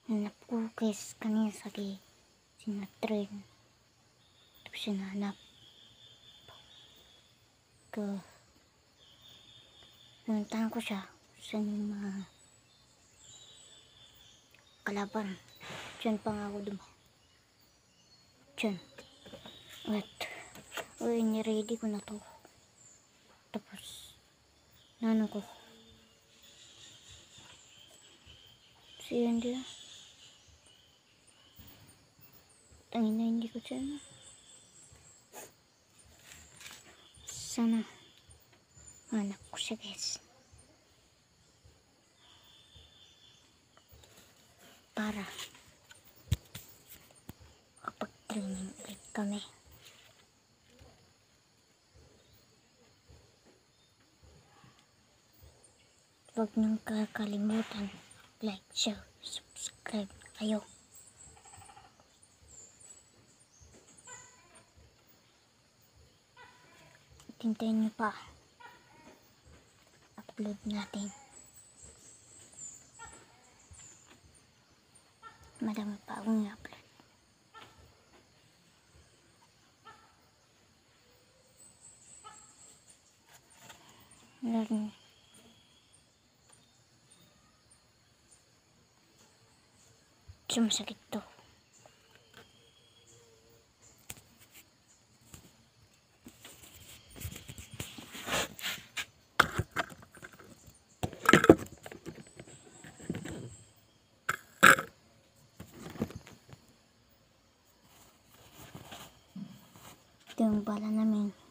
Hanap ko guys kanina sagi sinatren. Tapos sinanap ko. Pinuntahan ko siya sa mga kalaban. Diyan pa nga ako dumaan. Diyan. At niready ko na to. Tapos nano ko. Siyan dia. Tangin na hindi ko dyan. Sana hanap ko siya guys. Para kapag-training ulit kami. Huwag niyong kakalimutan like, share, subscribe kayo. Hintayin niyo pa upload natin. Madami pa akong i-upload. Lalo sumasakit to. Ito yung bala namin.